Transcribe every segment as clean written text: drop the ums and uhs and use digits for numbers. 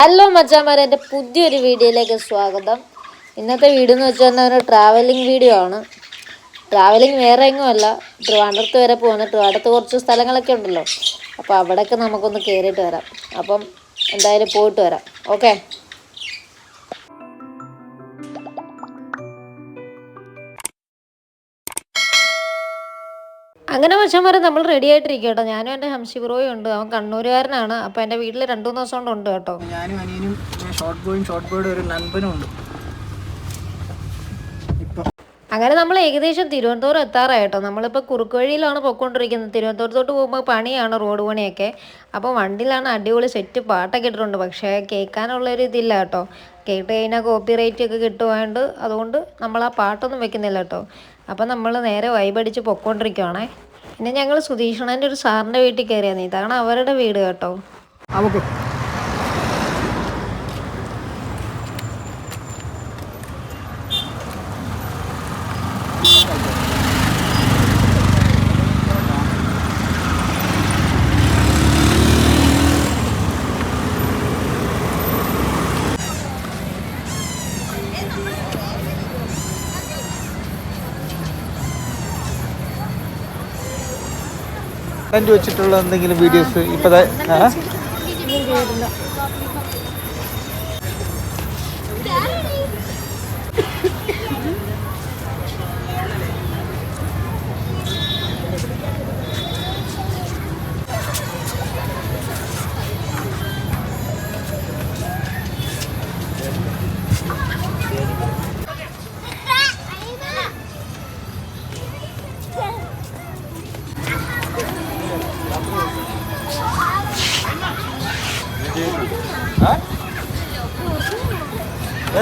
Hello മച്ചാമാരെ, എൻ്റെ പുതിയൊരു വീഡിയോയിലേക്ക് സ്വാഗതം. ഇന്നത്തെ വീഡിയോ എന്ന് വെച്ചാൽ ഒരു ട്രാവലിംഗ് വീഡിയോ ആണ്. ട്രാവലിംഗ് വേറെ എങ്ങുമല്ല, ട്രിവാൻഡ്രത്ത് വരെ പോകുന്നു. ട്രിവാൻഡ്രത്ത് കുറച്ച് സ്ഥലങ്ങളൊക്കെ ഉണ്ടല്ലോ, അപ്പോൾ അവിടെയൊക്കെ നമുക്കൊന്ന് കയറിയിട്ട് വരാം. അപ്പം എന്തായാലും പോയിട്ട് വരാം. ഓക്കെ. അങ്ങനെ മച്ചാന്മാരെ നമ്മൾ റെഡി ആയിട്ടിരിക്കും കേട്ടോ. ഞാനും എൻ്റെ ഹംസി ബ്രോയും ഉണ്ട്. അവൻ കണ്ണൂരുകാരനാണ്. അപ്പോൾ എൻ്റെ വീട്ടിൽ 2-3 ദിവസം കൊണ്ട് ഉണ്ട് കേട്ടോ. ഞാനും അനിയനും ഷോർട്ട് ബോയുടെ ഒരു നൻപനും ഉണ്ട്. അങ്ങനെ നമ്മൾ ഏകദേശം തിരുവനന്തപുരം എത്താറായിട്ടോ. നമ്മളിപ്പോൾ കുറുക്ക് വഴിയിലാണ് പോയിക്കൊണ്ടിരിക്കുന്നത്. തിരുവനന്തപുരത്തോട്ട് പോകുമ്പോൾ പണിയാണ്, റോഡ് പണിയൊക്കെ. അപ്പോൾ വണ്ടിയിലാണ് അടിപൊളി സെറ്റ് പാട്ടൊക്കെ ഇട്ടിട്ടുണ്ട്. പക്ഷേ കേൾക്കാനുള്ളൊരു ഇതില്ല കേട്ടോ. കേട്ട് കഴിഞ്ഞാൽ കോപ്പി റൈറ്റ് ഒക്കെ കിട്ടുമായതുകൊണ്ട് അതുകൊണ്ട് നമ്മൾ ആ പാട്ടൊന്നും വെക്കുന്നില്ല കേട്ടോ. അപ്പം നമ്മൾ നേരെ വൈബടിച്ച് പൊയ്ക്കൊണ്ടിരിക്കുവാണേ. പിന്നെ ഞങ്ങൾ സുധീഷണൻ്റെ ഒരു സാറിൻ്റെ വീട്ടിൽ കയറിയാണ്. ഇതാണ് അവരുടെ വീട് കേട്ടോ. വെച്ചിട്ടുള്ള എന്തെങ്കിലും വീഡിയോസ് ഇപ്പൊ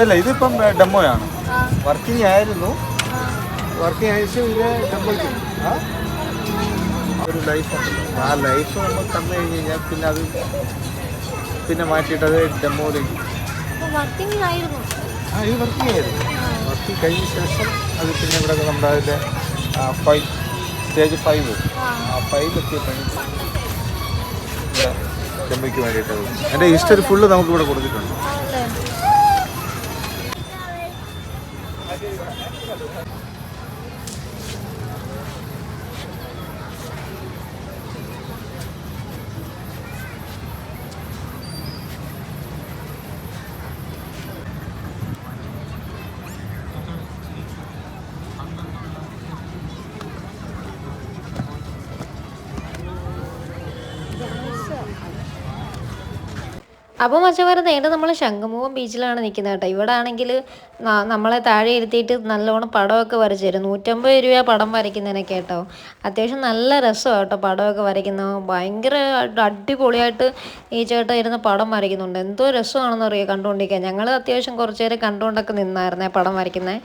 അല്ല, ഇതിപ്പം ഡെമോയാണ്. വർക്കിംഗ് ആയിരുന്നു. വർക്കിംഗ് ആയിട്ട് ഇത് ഡെമോ ഒരു ലൈഫ് ഉണ്ടല്ലോ, ആ ലൈഫ് നമ്മൾ തന്നു കഴിഞ്ഞ് കഴിഞ്ഞാൽ പിന്നെ അത് പിന്നെ മാറ്റിയിട്ട് അത് ഡെമോയിലേക്ക്. ഇത് വർക്കിംഗ് ആയിരുന്നു. വർക്കിംഗ് കഴിഞ്ഞ ശേഷം അത് പിന്നെ ഇവിടെ നമ്മുടെ അതിൻ്റെ സ്റ്റേജ് 5 ആ 5 എത്തിയപ്പോഴും ഡെമോയ്ക്ക് വേണ്ടിയിട്ടത് എൻ്റെ ഹിസ്റ്ററി ഫുള്ള് നമുക്കിവിടെ കൊടുത്തിട്ടുണ്ട്. അപ്പോൾ മച്ചന്മാരെ നേരെ നമ്മൾ ശംഖുമുഖം ബീച്ചിലാണ് നിൽക്കുന്നത് കേട്ടോ. ഇവിടെ ആണെങ്കിൽ നമ്മളെ താഴെ ഇരുത്തിയിട്ട് നല്ലോണം പടമൊക്കെ വരച്ച് തരും. 150 രൂപ പടം വരയ്ക്കുന്നതിനൊക്കെ കേട്ടോ. അത്യാവശ്യം നല്ല രസമാണ് കേട്ടോ പടമൊക്കെ വരയ്ക്കുന്നത്. ഭയങ്കര അടിപൊളിയായിട്ട് ഈ ചേട്ടൻ ഇരുന്ന് പടം വരയ്ക്കുന്നുണ്ട്. എന്തോ രസമാണെന്ന് അറിയാം കണ്ടുകൊണ്ടിരിക്കുക. ഞങ്ങൾ അത്യാവശ്യം കുറച്ച് നേരം കണ്ടുകൊണ്ടൊക്കെ നിന്നായിരുന്നേ പടം വരയ്ക്കുന്നത്.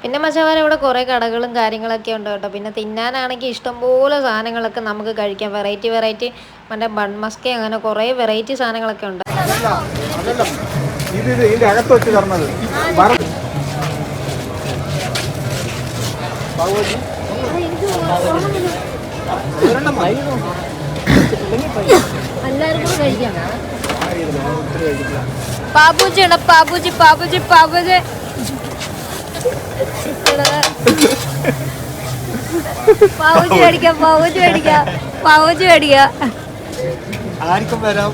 പിന്നെ മച്ചന്മാരെ ഇവിടെ കുറേ കടകളും കാര്യങ്ങളൊക്കെ ഉണ്ട് കേട്ടോ. പിന്നെ തിന്നാനാണെങ്കിൽ ഇഷ്ടംപോലെ സാധനങ്ങളൊക്കെ നമുക്ക് കഴിക്കാം. വെറൈറ്റി മറ്റേ ബൺമസ്ക അങ്ങനെ കുറേ വെറൈറ്റി സാധനങ്ങളൊക്കെ ഉണ്ട്. എല്ലാവരും കൂടെ കഴിക്കാം. പാബുജി ഉണ്ട്. പാബുജി മേടിക്കാം. ആർക്കും വരാം.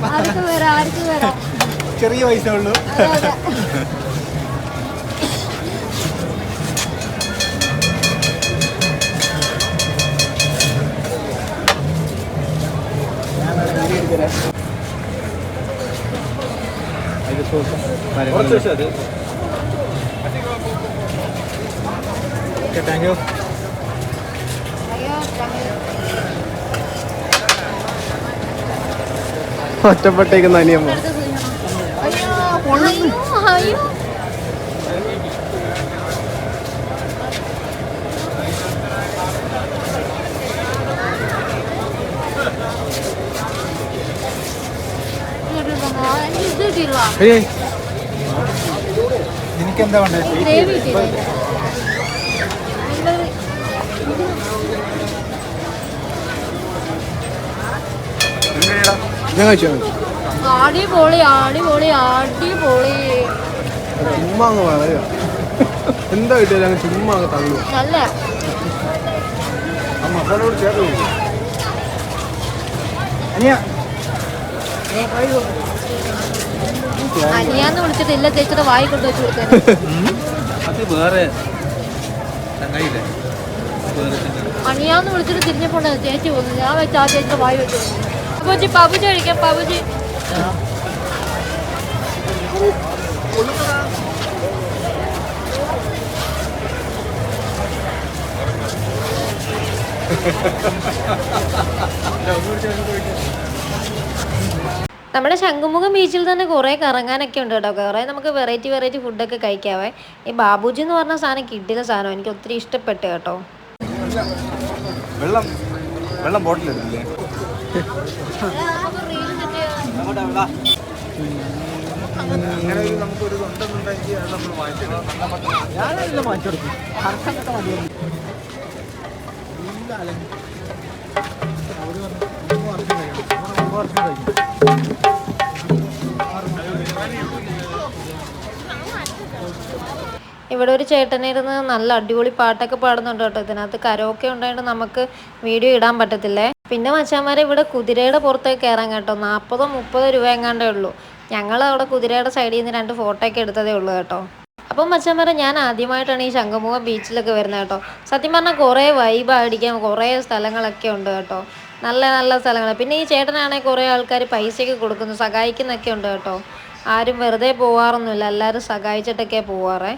ചെറിയ പൈസ ഉള്ളൂ. Thank you. ഒറ്റപ്പെട്ടേക്കുന്ന അനിയമ്മ. കിട്ടിയില്ല. എന്താ വേണ്ടത്? ഗ്രേവി കിട്ടിയില്ല. ഞാൻ കഴിച്ചു. അടിപൊളി അടിപൊളി അടിപൊളി. ചുമ്മാ അങ്ങ് പറയുക, എന്താ കിട്ടിയാലും അങ്ങ് ചുമ്മാ അങ്ങ് തള്ളു. നല്ല ആ മസാലയോട് ചേർത്ത് അനിയാന്ന് വിളിച്ചിട്ടില്ല, ചേച്ചിയുടെ വായി കൊണ്ട് വെച്ച് കൊടുത്തേ. അത് വേറെ അനിയാന്ന് വിളിച്ചിട്ട് തിരിഞ്ഞപ്പോണ്ട് ചേച്ചി പോകുന്നു. ഞാൻ വെച്ച് ആ ചേച്ചിയുടെ വായി വെച്ച് പബുജി പബുജി കഴിക്കാം. പബുജി നമ്മുടെ ശംഖുമുഖം ബീച്ചിൽ തന്നെ കുറേ കറങ്ങാനൊക്കെ ഉണ്ട് കേട്ടോ. കുറേ നമുക്ക് വെറൈറ്റി ഫുഡൊക്കെ കഴിക്കാവേ. ഈ ബാബുജി എന്ന് പറഞ്ഞ സാധനം കിട്ടിയ സാധനം എനിക്ക് ഒത്തിരി ഇഷ്ടപ്പെട്ടു കേട്ടോ. വെള്ളം വെള്ളം ബോട്ടിലില്ലേ? അങ്ങനെ നമുക്കൊരു ഉണ്ടെന്നുണ്ടെങ്കിൽ അത് നമ്മൾ വാങ്ങിച്ചെടുക്കും. ഞാനെല്ലാം വാങ്ങിച്ചെടുക്കും. ഇവിടെ ഒരു ചേട്ടനിരുന്ന് നല്ല അടിപൊളി പാട്ടൊക്കെ പാടുന്നുണ്ട് കേട്ടോ. ഇതിനകത്ത് കരോക്കെ ഉണ്ടായിട്ട് നമുക്ക് വീഡിയോ ഇടാൻ പറ്റത്തില്ലേ. പിന്നെ മച്ചാന്മാരെ ഇവിടെ കുതിരയുടെ പുറത്തേക്ക് കയറാൻ കേട്ടോ. 40-30 രൂപ എങ്ങാണ്ടേ ഉള്ളൂ. ഞങ്ങൾ അവിടെ കുതിരയുടെ സൈഡിൽ നിന്ന് 2 ഫോട്ടോ ഒക്കെ എടുത്തതേ ഉള്ളൂ കേട്ടോ. അപ്പം മച്ചാന്മാരെ ഞാൻ ആദ്യമായിട്ടാണ് ഈ ശംഖുമുഖം ബീച്ചിലൊക്കെ വരുന്നത് കേട്ടോ. സത്യം പറഞ്ഞാൽ കുറേ വൈബ് അടിക്കാൻ കുറേ സ്ഥലങ്ങളൊക്കെ ഉണ്ട് കേട്ടോ. നല്ല നല്ല സ്ഥലങ്ങൾ. പിന്നെ ഈ ചേട്ടനാണെങ്കിൽ കുറേ ആൾക്കാർ പൈസയൊക്കെ കൊടുക്കുന്നു, സഹായിക്കുന്നൊക്കെ ഉണ്ട് കേട്ടോ. ആരും വെറുതെ പോവാറൊന്നുമില്ല, എല്ലാവരും സഹായിച്ചിട്ടൊക്കെ പോവാറേ.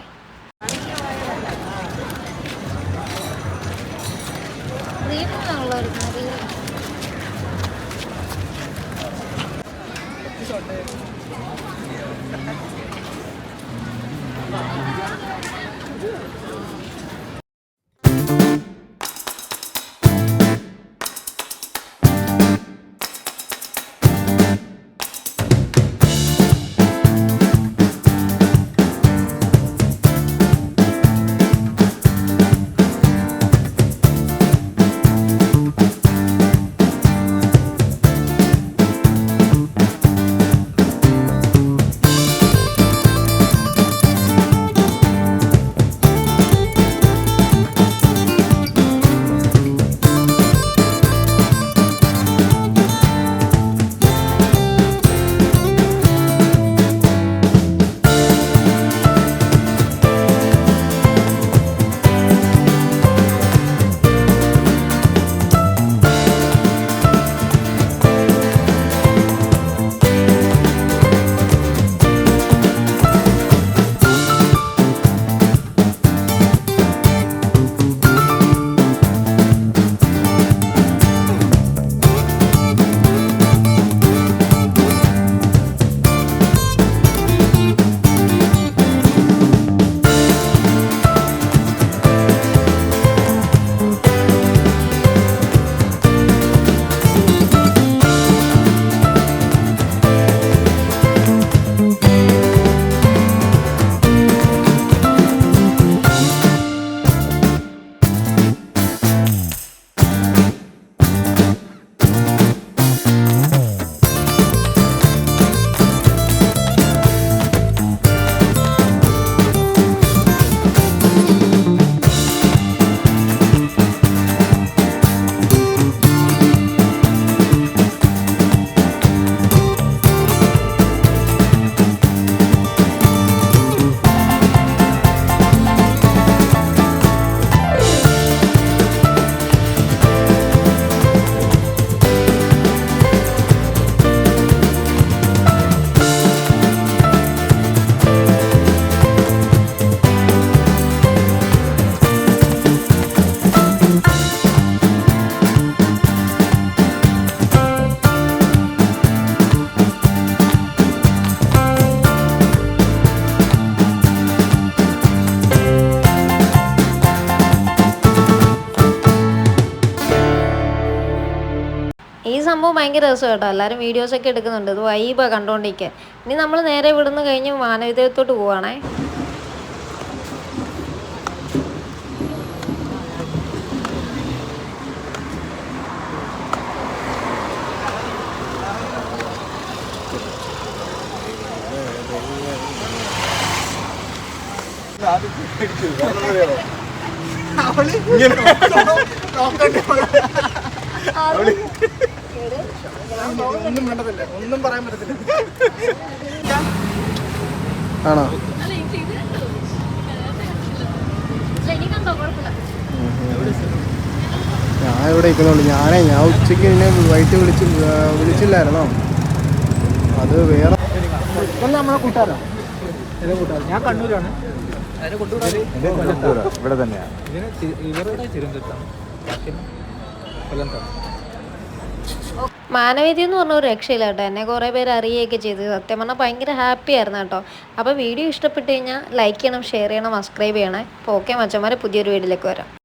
ഈ സംഭവം ഭയങ്കര രസം കേട്ടോ. എല്ലാവരും വീഡിയോസൊക്കെ എടുക്കുന്നുണ്ട്. ഇത് വൈബാണ് കണ്ടുകൊണ്ടിരിക്കുക. ഇനി നമ്മൾ നേരെ ഇവിടുന്ന് കഴിഞ്ഞ് മാനവിദേവത്തോട്ട് പോവുകയാണേ. ഒന്നും പറയാൻ പറ്റത്തില്ല. ആണോ? ഞാൻ ഇവിടെ ഇരിക്കുന്നുള്ളൂ. ഞാൻ ഉച്ചയ്ക്ക് എന്നെ വൈകിട്ട് വിളിച്ചില്ലായിരുന്നോ? അത് വേറെ നമ്മളെ കൂട്ടുകാരാണ്. ഞാൻ കണ്ണൂരാണ്. ഇവിടെ തന്നെയാണ്. ഇവരുടെ തിരുവനന്തപുരത്താണ്. മാനവേദി എന്ന് പറഞ്ഞ ഒരു രക്ഷയില്ല കേട്ടോ. എന്നെ കുറേ പേര് അറിയുകയൊക്കെ ചെയ്തു. സത്യം പറഞ്ഞാൽ ഭയങ്കര ഹാപ്പി ആയിരുന്നു കേട്ടോ. അപ്പോൾ വീഡിയോ ഇഷ്ടപ്പെട്ട് കഴിഞ്ഞാൽ ലൈക്ക് ചെയ്യണം, ഷെയർ ചെയ്യണം, സബ്സ്ക്രൈബ് ചെയ്യണേ. അപ്പോൾ ഓക്കെ മച്ചന്മാരെ, പുതിയൊരു വീഡിയോയിലേക്ക് വരാം.